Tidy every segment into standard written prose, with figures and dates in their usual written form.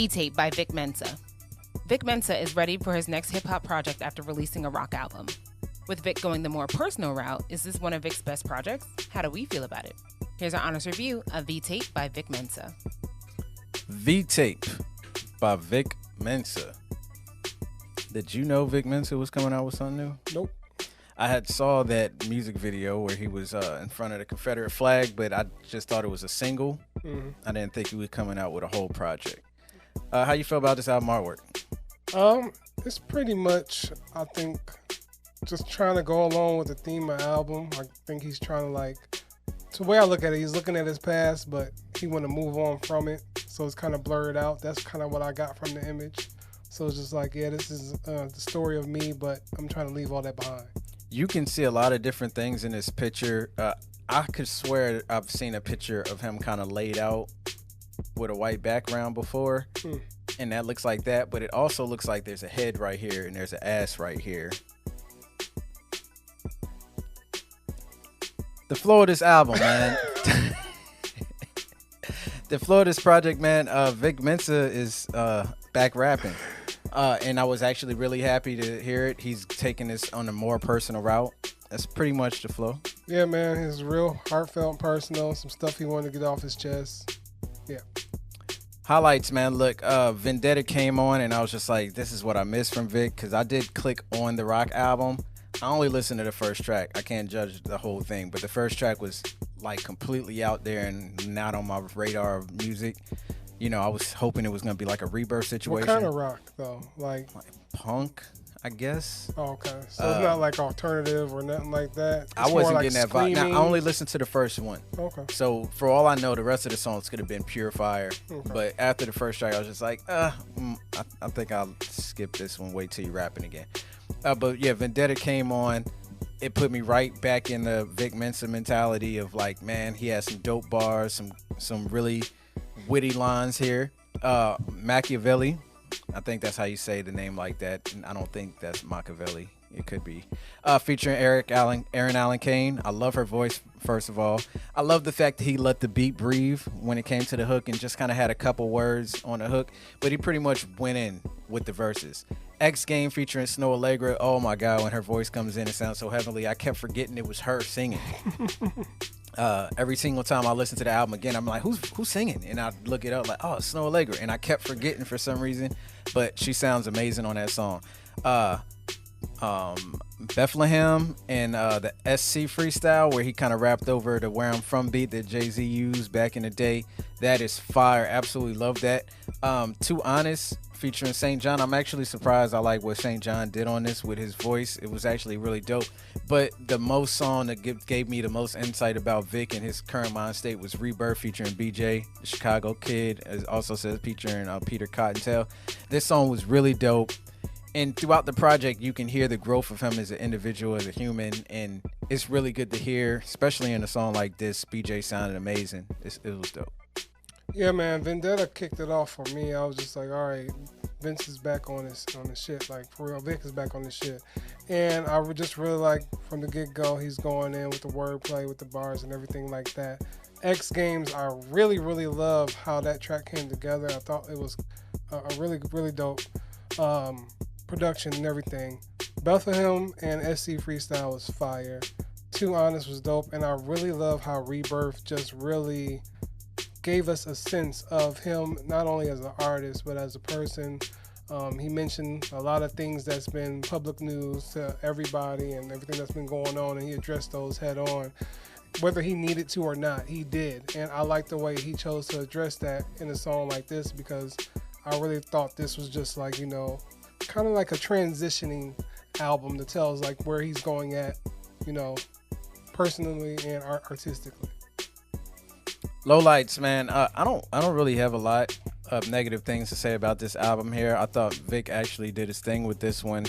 V-Tape by Vic Mensa. Vic Mensa is ready for his next hip-hop project after releasing a rock album. With Vic going the more personal route, is this one of Vic's best projects? How do we feel about it? Here's our honest review of V-Tape by Vic Mensa. V-Tape by Vic Mensa. Did you know Vic Mensa was coming out with something new? Nope. I had saw that music video where he was in front of the Confederate flag, but I just thought it was a single. I didn't think he was coming out with a whole project. How you feel about this album artwork? It's pretty much, I think, just trying to go along with the theme of the album. I think he's trying to the way I look at it, he's looking at his past, but he want to move on from it. So it's kind of blurred out. That's kind of what I got from the image. So it's just like, yeah, this is the story of me, but I'm trying to leave all that behind. You can see a lot of different things in this picture. I could swear I've seen a picture of him kind of laid out with a white background before, and that looks like that, but it also looks like there's a head right here and there's an ass right here. The flow of this album, man. The flow of this project, man. Vic Mensa is back rapping. And I was actually really happy to hear it. He's taking this on a more personal route. That's pretty much the flow. Yeah, man. His real heartfelt, personal, some stuff he wanted to get off his chest. Yeah. Highlights, man. Look, Vendetta came on, and I was just like, this is what I missed from Vic, because I did click on the rock album. I only listened to the first track. I can't judge the whole thing, but the first track was completely out there and not on my radar of music. You know, I was hoping it was going to be like a Rebirth situation. What kind of rock, though? Like punk, I guess. Oh, okay. So it's not like alternative or nothing like that? I wasn't getting that vibe. Now, I only listened to the first one. Okay. So for all I know, the rest of the songs could have been pure fire. Okay. But after the first track, I was just like, I think I'll skip this one, wait till you rapping again. But yeah, Vendetta came on. It put me right back in the Vic Mensa mentality of like, man, he has some dope bars, some really witty lines here. Machiavelli, I think that's how you say the name like that. And I don't think that's Machiavelli. It could be. Featuring Aaron Allen Kane. I love her voice, first of all. I love the fact that he let the beat breathe when it came to the hook and just kind of had a couple words on the hook. But he pretty much went in with the verses. X Game featuring Snow Allegra. Oh my God, when her voice comes in, it sounds so heavenly. I kept forgetting it was her singing. Every single time I listen to the album again, I'm like, who's singing? And I look it up like, oh, it's Snow Allegra. And I kept forgetting for some reason, but she sounds amazing on that song. Bethlehem and the SC freestyle where he kind of rapped over the Where I'm From beat that Jay-Z used back in the day. That is fire. Absolutely love that. Too Honest featuring St. John. I'm actually surprised. I like what St. John did on this with his voice. It was actually really dope. But the most song that gave me the most insight about Vic and his current mind state was Rebirth featuring BJ, the Chicago Kid. It also says featuring Peter Cottontail. This song was really dope. And throughout the project, you can hear the growth of him as an individual, as a human, and it's really good to hear, especially in a song like this. BJ sounded amazing. It was dope. Yeah, man, Vendetta kicked it off for me. I was just like, all right, Vince is back on this shit. Like, for real, Vic is back on this shit. And I would just really like, from the get-go, he's going in with the wordplay, with the bars and everything like that. X Games, I really, really love how that track came together. I thought it was a really, really dope production and everything. Bethlehem and SC Freestyle was fire. Too Honest was dope. And I really love how Rebirth just really gave us a sense of him, not only as an artist, but as a person. He mentioned a lot of things that's been public news to everybody and everything that's been going on, and he addressed those head on. Whether he needed to or not, he did. And I like the way he chose to address that in a song like this, because I really thought this was just like, you know, kind of like a transitioning album that tells like where he's going at, you know, personally and artistically. Lowlights, man. I don't really have a lot of negative things to say about this album here. I thought Vic actually did his thing with this one.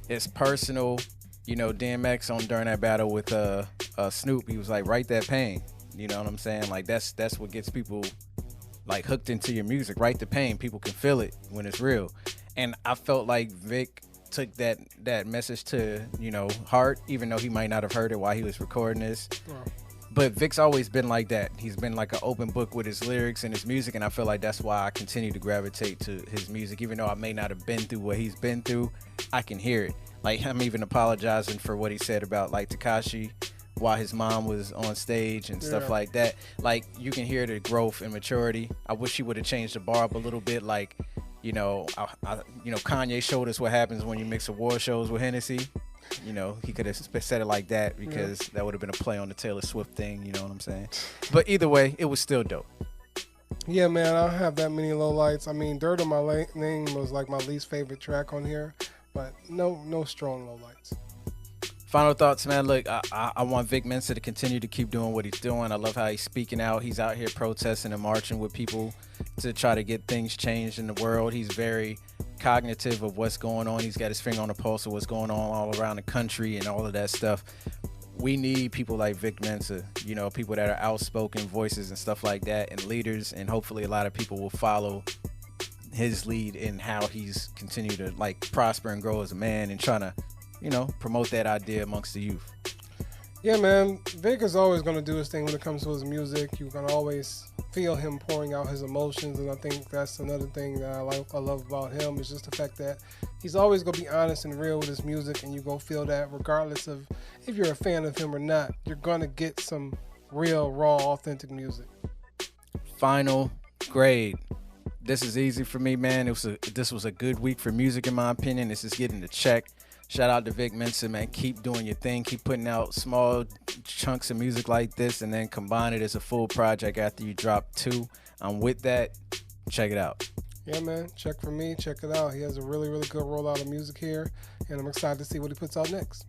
It's personal. You know, DMX on during that battle with Snoop, he was like, write that pain. You know what I'm saying? Like that's what gets people like hooked into your music. Write the pain. People can feel it when it's real. And I felt like Vic took that message to, you know, heart, even though he might not have heard it while he was recording this. But Vic's always been like that. He's been like an open book with his lyrics and his music, and I feel like that's why I continue to gravitate to his music. Even though I may not have been through what he's been through, I can hear it. Like, I'm even apologizing for what he said about like Tekashi while his mom was on stage and stuff like that. Like, you can hear the growth and maturity. I wish he would have changed the bar up a little bit. Like, you know, Kanye showed us what happens when you mix award shows with Hennessy. You know, he could have said it like that because that would have been a play on the Taylor Swift thing. You know what I'm saying? But either way, it was still dope. Yeah, man, I don't have that many lowlights. I mean, Dirt on My Name was like my least favorite track on here, but no strong lowlights. Final thoughts, man. Look, I want Vic Mensa to continue to keep doing what he's doing. I love how he's speaking out. He's out here protesting and marching with people to try to get things changed in the world. He's very cognitive of what's going on. He's got his finger on the pulse of what's going on all around the country and all of that stuff. We need people like Vic Mensa, you know, people that are outspoken voices and stuff like that, and leaders, and hopefully a lot of people will follow his lead in how he's continued to like prosper and grow as a man and trying to, you know, promote that idea amongst the youth. Yeah, man, Vic is always going to do his thing when it comes to his music. You can always feel him pouring out his emotions, and I think that's another thing that I love about him is just the fact that he's always going to be honest and real with his music, and you're going to feel that regardless of if you're a fan of him or not. You're going to get some real, raw, authentic music. Final grade. This is easy for me, man. This was a good week for music, in my opinion. This is getting the check. Shout out to Vic Mensa, man. Keep doing your thing. Keep putting out small chunks of music like this and then combine it as a full project after you drop 2. I'm with that. Check it out. Yeah, man. Check for me. Check it out. He has a really, really good rollout of music here, and I'm excited to see what he puts out next.